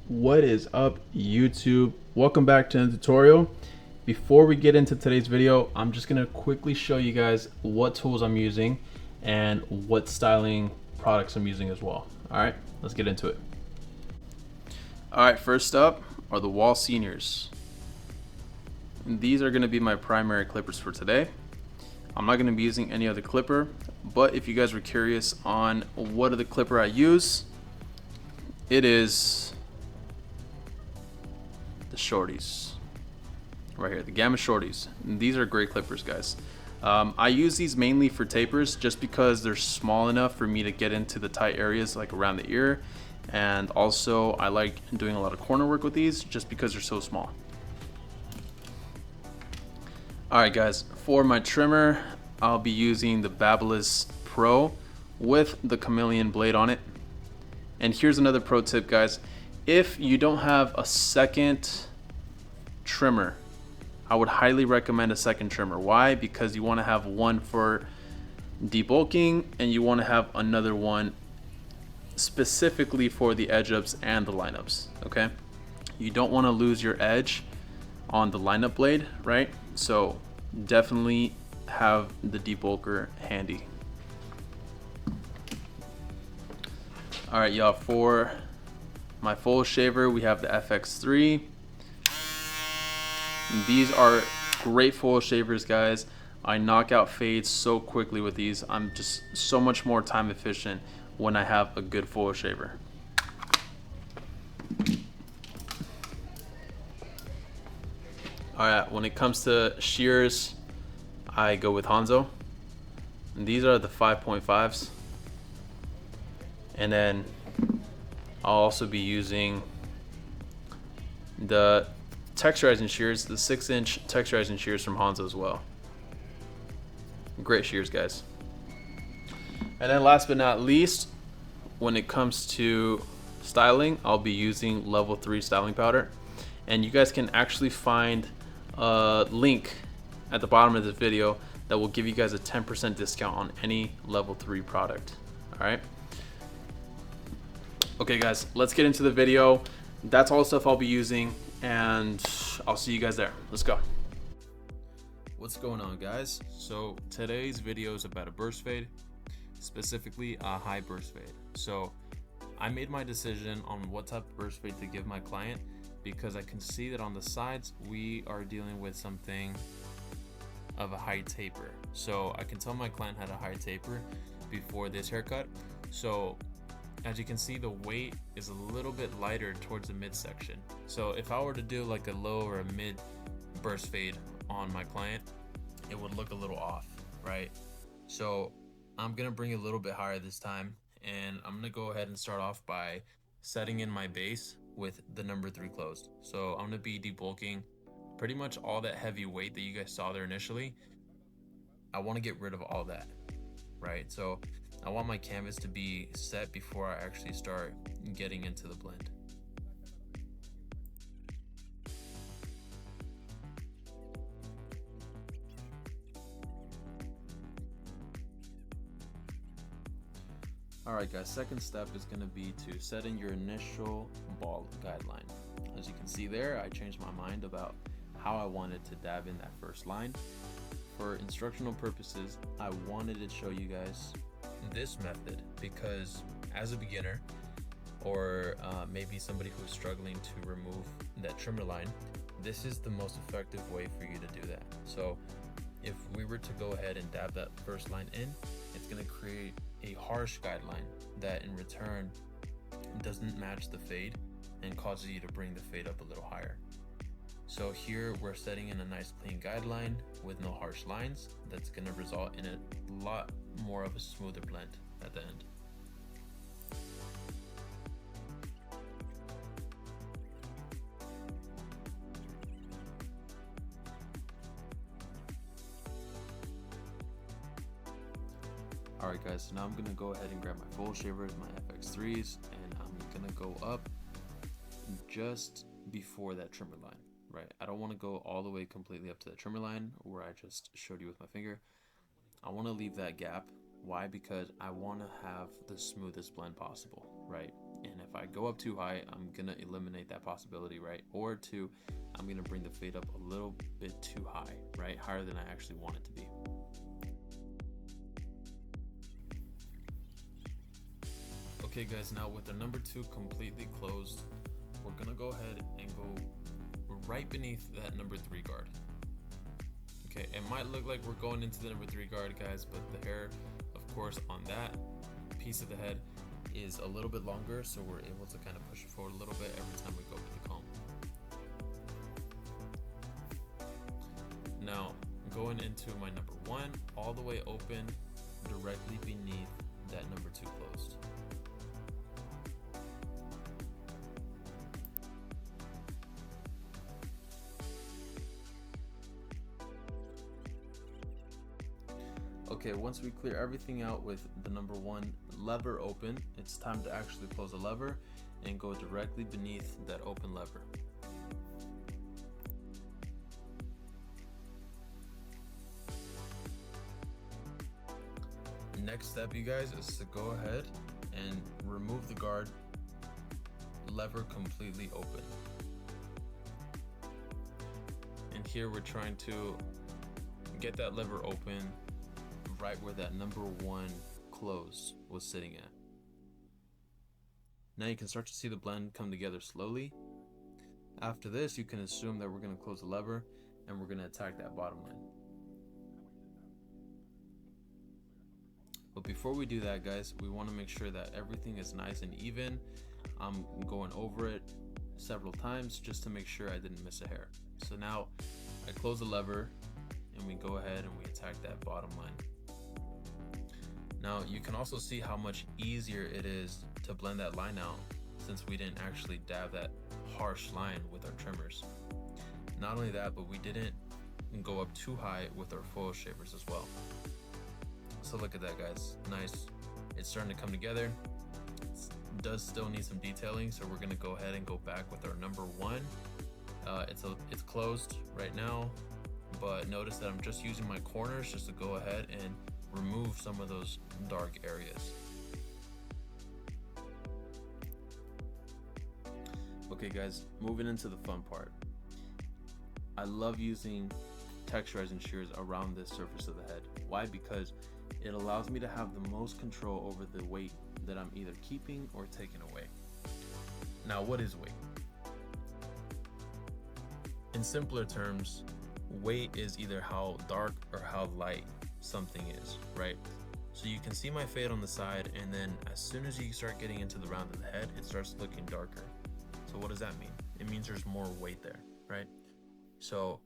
What is up, YouTube? Welcome back to the tutorial. Before we get into today's video, I'm just gonna quickly show you guys what tools I'm using and what styling products I'm using as well. All right, let's get into it. All right, first up are the Wahl Seniors. And these are gonna be my primary clippers for today. I'm not gonna be using any other clipper, but if you guys were curious on what are the clipper I use, it is the shorties right here, the Gamma shorties. And these are great clippers, guys. I use these mainly for tapers just because they're small enough for me to get into the tight areas like around the ear, and also I like doing a lot of corner work with these just because they're so small. Alright guys, for my trimmer I'll be using the Babyliss Pro with the Chameleon blade on it. And here's another pro tip, guys. If you don't have a second trimmer, I would highly recommend a second trimmer. Why? Because you want to have one for debulking and you want to have another one specifically for the edge ups and the lineups. Okay, you don't want to lose your edge on the lineup blade, right? So definitely have the debulker handy. All right, y'all, for my full shaver, we have the FX3. These are great full shavers, guys. I knock out fades so quickly with these. I'm just so much more time efficient when I have a good full shaver. All right, when it comes to shears, I go with Hanzo. And these are the 5.5s. And then I'll also be using the texturizing shears, the 6-inch texturizing shears from Hanzo as well. Great shears, guys. And then last but not least, when it comes to styling, I'll be using level 3 styling powder. And you guys can actually find a link at the bottom of this video that will give you guys a 10% discount on any level 3 product. All right. Okay guys, let's get into the video. That's all the stuff I'll be using, and I'll see you guys there. Let's go. What's going on, guys? So today's video is about a burst fade, specifically a high burst fade. So I made my decision on what type of burst fade to give my client because I can see that on the sides we are dealing with something of a high taper. So I can tell my client had a high taper before this haircut. So as you can see, the weight is a little bit lighter towards the midsection. So if I were to do like a low or a mid burst fade on my client, it would look a little off, right? So I'm gonna bring it a little bit higher this time, and I'm gonna go ahead and start off by setting in my base with the number 3 closed. So I'm gonna be debulking pretty much all that heavy weight that you guys saw there initially. I want to get rid of all that, right? So I want my canvas to be set before I actually start getting into the blend. Alright guys, second step is going to be to set in your initial ball guideline. As you can see there, I changed my mind about how I wanted to dab in that first line. For instructional purposes, I wanted to show you guys this method because as a beginner, or maybe somebody who's struggling to remove that trimmer line, this is the most effective way for you to do that. So if we were to go ahead and dab that first line in, it's going to create a harsh guideline that in return doesn't match the fade and causes you to bring the fade up a little higher. So here we're setting in a nice clean guideline with no harsh lines. That's going to result in a lot more of a smoother blend at the end. Alright guys, so now I'm going to go ahead and grab my full shavers, my FX3s, and I'm going to go up just before that trimmer line. Right, I don't want to go all the way completely up to the trimmer line where I just showed you with my finger. I want to leave that gap. Why? Because I want to have the smoothest blend possible, right? And if I go up too high, I'm gonna eliminate that possibility, right? Or two, I'm gonna bring the fade up a little bit too high, right? Higher than I actually want it to be. Okay guys, now with the number 2 completely closed, we're gonna go ahead and go right beneath that number 3 guard. Okay, it might look like we're going into the number 3 guard, guys, but the hair, of course, on that piece of the head is a little bit longer, so we're able to kind of push it forward a little bit every time we go with the comb. Now, going into my number 1, all the way open, directly beneath that number 2 closed. Okay, once we clear everything out with the number 1 lever open, it's time to actually close the lever and go directly beneath that open lever. Next step, you guys, is to go ahead and remove the guard, lever completely open. And here we're trying to get that lever open right where that number 1 close was sitting at. Now you can start to see the blend come together slowly. After this, you can assume that we're going to close the lever and we're going to attack that bottom line. But before we do that, guys, we want to make sure that everything is nice and even. I'm going over it several times just to make sure I didn't miss a hair. So now I close the lever and we go ahead and we attack that bottom line. Now you can also see how much easier it is to blend that line out since we didn't actually dab that harsh line with our trimmers. Not only that, but we didn't go up too high with our foil shavers as well. So look at that, guys, nice. It's starting to come together. It does still need some detailing, so we're gonna go ahead and go back with our number 1. It's closed right now, but notice that I'm just using my corners just to go ahead and remove some of those dark areas. Okay guys, moving into the fun part. I love using texturizing shears around this surface of the head. Why? Because it allows me to have the most control over the weight that I'm either keeping or taking away. Now, what is weight? In simpler terms, weight is either how dark or how light something is, right? So you can see my fade on the side, and then as soon as you start getting into the round of the head, it starts looking darker. So what does that mean? It means there's more weight there, right? So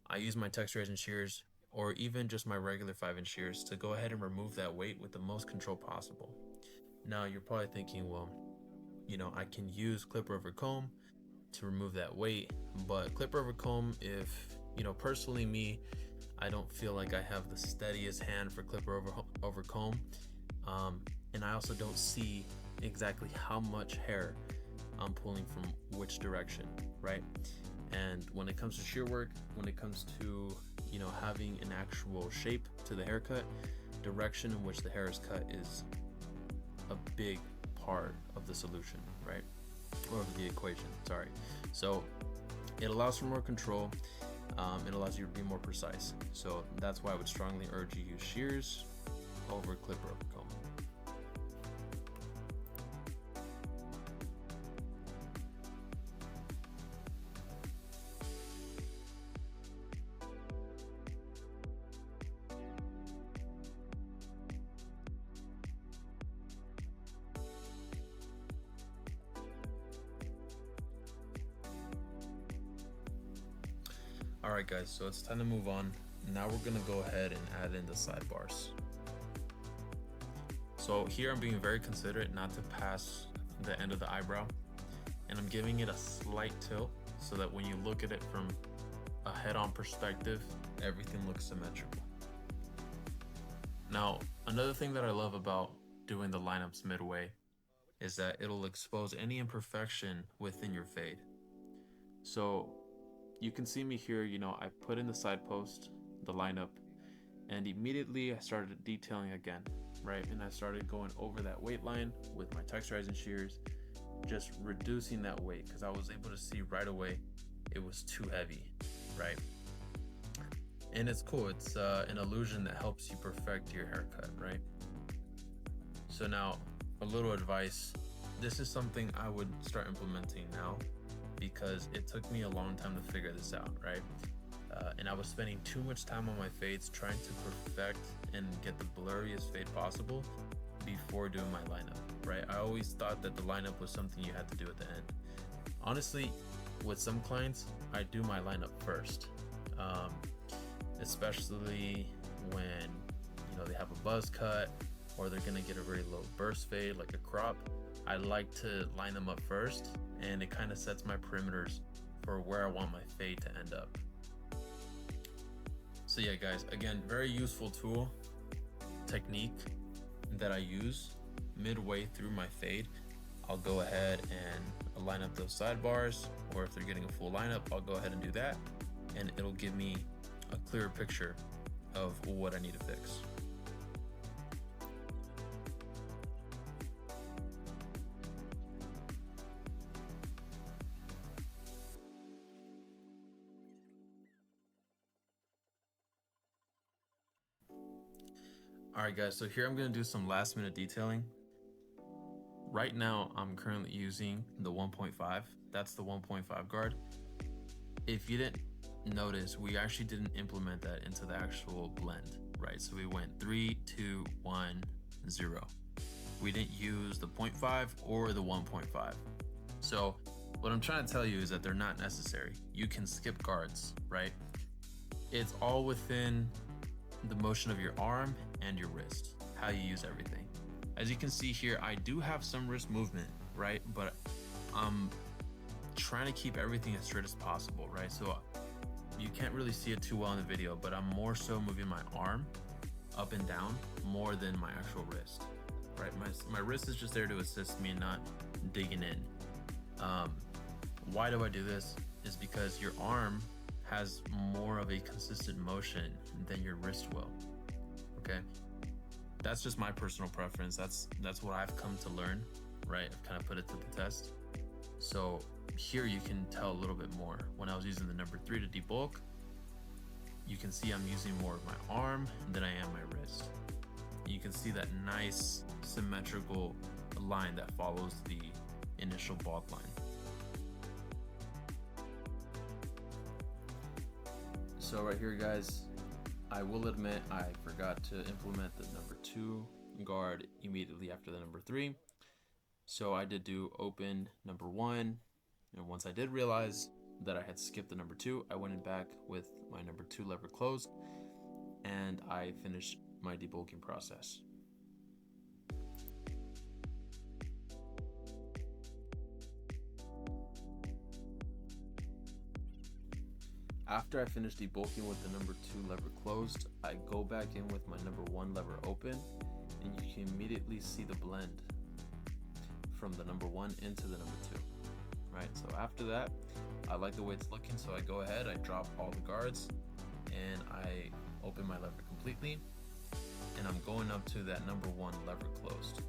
I use my texturizing shears, or even just my regular 5-inch shears, to go ahead and remove that weight with the most control possible. Now you're probably thinking, well, you know, I can use clipper over comb to remove that weight, but clipper over comb, if, you know, personally me, I don't feel like I have the steadiest hand for clipper over comb, and I also don't see exactly how much hair I'm pulling from which direction, right? And when it comes to shear work, when it comes to, you know, having an actual shape to the haircut, direction in which the hair is cut is a big part of the solution, right? Or of the equation, sorry. So it allows for more control. It allows you to be more precise. So that's why I would strongly urge you to use shears over clipper over comb. Alright guys, so it's time to move on. Now we're gonna go ahead and add in the sidebars. So here I'm being very considerate not to pass the end of the eyebrow, and I'm giving it a slight tilt so that when you look at it from a head-on perspective, everything looks symmetrical. Now, another thing that I love about doing the lineups midway is that it'll expose any imperfection within your fade. So you can see me here, you know, I put in the side post, the lineup, and immediately I started detailing again, right? And I started going over that weight line with my texturizing shears, just reducing that weight, because I was able to see right away it was too heavy, right? And it's cool, it's an illusion that helps you perfect your haircut, right? So now, a little advice. This is something I would start implementing now, because it took me a long time to figure this out, right? And I was spending too much time on my fades trying to perfect and get the blurriest fade possible before doing my lineup, right? I always thought that the lineup was something you had to do at the end. Honestly, with some clients, I do my lineup first, especially when, you know, they have a buzz cut or they're gonna get a very low burst fade like a crop. I like to line them up first, and it kind of sets my perimeters for where I want my fade to end up. So yeah, guys, again, very useful tool, technique that I use midway through my fade. I'll go ahead and line up those sidebars, or if they're getting a full lineup, I'll go ahead and do that, and it'll give me a clearer picture of what I need to fix. Alright guys, so here I'm going to do some last minute detailing. Right now I'm currently using the 1.5. That's the 1.5 guard. If you didn't notice, we actually didn't implement that into the actual blend, right? So we went 3, 2, 1, 0. We didn't use the 0.5 or the 1.5. So what I'm trying to tell you is that they're not necessary. You can skip guards, right? It's all within the motion of your arm and your wrist, how you use everything. As you can see here, I do have some wrist movement, right? But I'm trying to keep everything as straight as possible, right? So you can't really see it too well in the video, but I'm more so moving my arm up and down more than my actual wrist, right? My wrist is just there to assist me, not digging in. Why do I do this? Is because your arm has more of a consistent motion than your wrist will, okay? That's just my personal preference. That's what I've come to learn, right? I've kind of put it to the test. So here you can tell a little bit more. When I was using the number 3 to debulk, you can see I'm using more of my arm than I am my wrist. You can see that nice symmetrical line that follows the initial bulk line. So right here, guys, I will admit I forgot to implement the number 2 guard immediately after the number 3. So I did do open number 1, and once I did realize that I had skipped the number 2, I went back with my number 2 lever closed, and I finished my debulking process. After I finish debulking with the number 2 lever closed, I go back in with my number 1 lever open, and you can immediately see the blend from the number 1 into the number 2, right? So after that, I like the way it's looking, so I go ahead, I drop all the guards, and I open my lever completely, and I'm going up to that number 1 lever closed.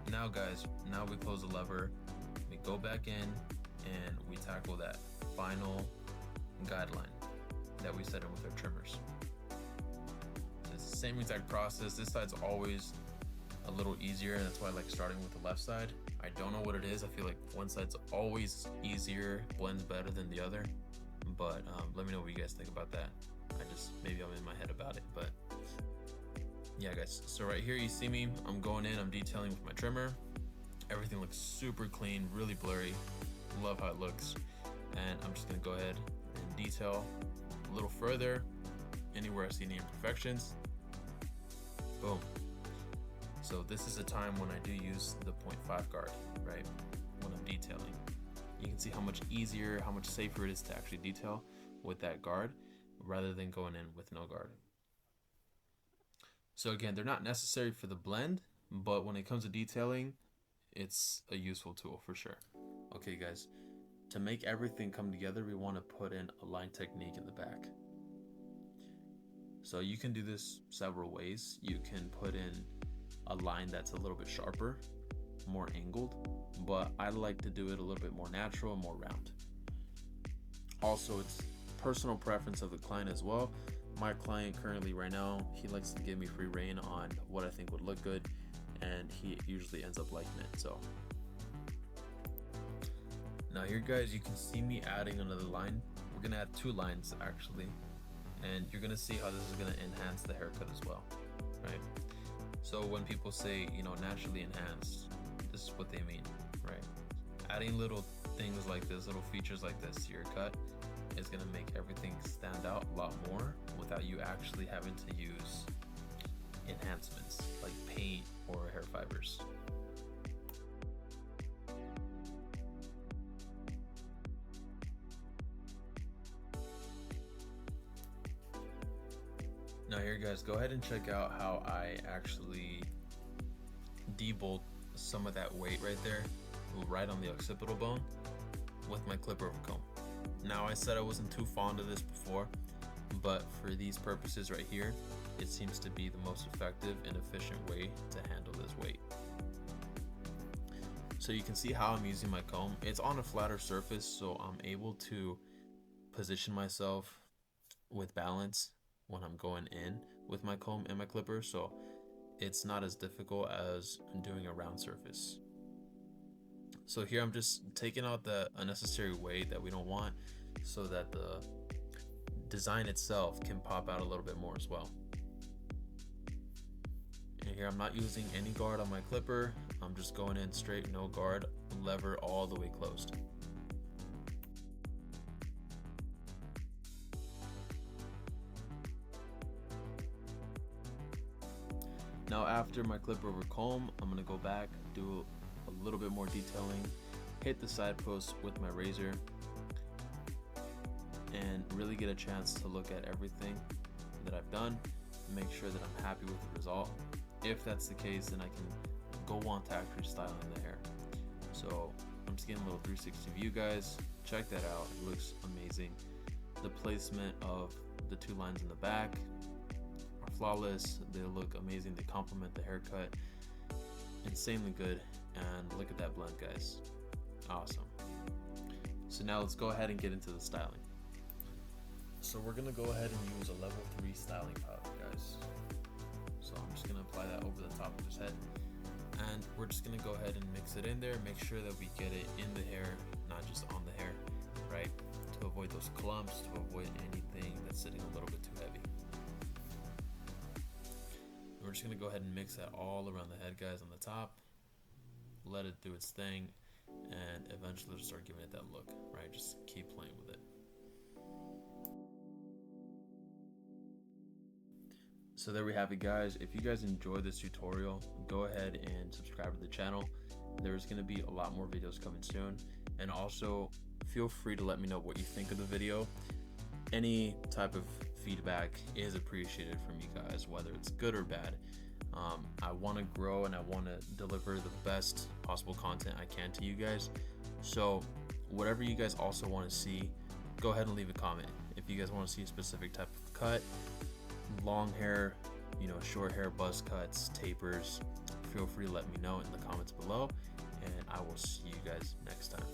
Now guys, now we close the lever, we go back in, and we tackle that final guideline that we set in with our trimmers. It's the same exact process. This side's always a little easier, and that's why I like starting with the left side. I don't know what it is. I feel like one side's always easier, blends better than the other, but let me know what you guys think about that. Maybe I'm in my head about it, but yeah guys, so right here you see me, I'm going in, I'm detailing with my trimmer. Everything looks super clean, really blurry, love how it looks, and I'm just gonna go ahead and detail a little further anywhere I see any imperfections. Boom. So this is a time when I do use the 0.5 guard, right? When I'm detailing, you can see how much easier, how much safer it is to actually detail with that guard rather than going in with no guard. So again, they're not necessary for the blend, but when it comes to detailing, it's a useful tool for sure. Okay guys, to make everything come together, we want to put in a line technique in the back. So you can do this several ways. You can put in a line that's a little bit sharper, more angled, but I like to do it a little bit more natural and more round. Also, it's personal preference of the client as well. My client currently right now, he likes to give me free reign on what I think would look good, and he usually ends up liking it. So now here guys, you can see me adding another line. We're gonna add 2 lines actually, and you're gonna see how this is gonna enhance the haircut as well, right? So when people say, you know, naturally enhanced, this is what they mean, right? Adding little things like this, little features like this to your cut is gonna make everything stand out a lot more without you actually having to use enhancements like paint or hair fibers. Now here guys, go ahead and check out how I actually debolt some of that weight right there, right on the occipital bone with my clipper over comb. Now I said I wasn't too fond of this before, but for these purposes right here, it seems to be the most effective and efficient way to handle this weight. So you can see how I'm using my comb. It's on a flatter surface, so I'm able to position myself with balance when I'm going in with my comb and my clipper, so it's not as difficult as doing a round surface. So here I'm just taking out the unnecessary weight that we don't want so that the design itself can pop out a little bit more as well. And here I'm not using any guard on my clipper. I'm just going in straight, no guard, lever all the way closed. Now after my clipper over comb, I'm gonna go back, do a little bit more detailing, hit the side post with my razor, and really get a chance to look at everything that I've done, make sure that I'm happy with the result. If that's the case, then I can go on to actually styling the hair. So I'm just getting a little 360 view, guys. Check that out, it looks amazing. The placement of the 2 lines in the back are flawless. They look amazing, they complement the haircut insanely good. And look at that blend, guys, awesome. So now let's go ahead and get into the styling. So we're gonna go ahead and use a level 3 styling powder, guys. So I'm just gonna apply that over the top of his head, and we're just gonna go ahead and mix it in there, make sure that we get it in the hair, not just on the hair, right? To avoid those clumps, to avoid anything that's sitting a little bit too heavy. We're just gonna go ahead and mix that all around the head, guys, on the top. Let it do its thing, and eventually just start giving it that look, right? Just keep playing with it. So there we have it, guys. If you guys enjoyed this tutorial, go ahead and subscribe to the channel. There's going to be a lot more videos coming soon, and also feel free to let me know what you think of the video. Any type of feedback is appreciated from you guys, whether it's good or bad. I want to grow and I want to deliver the best possible content I can to you guys. So whatever you guys also want to see, go ahead and leave a comment. If you guys want to see a specific type of cut, long hair, you know, short hair, buzz cuts, tapers, feel free to let me know in the comments below, and I will see you guys next time.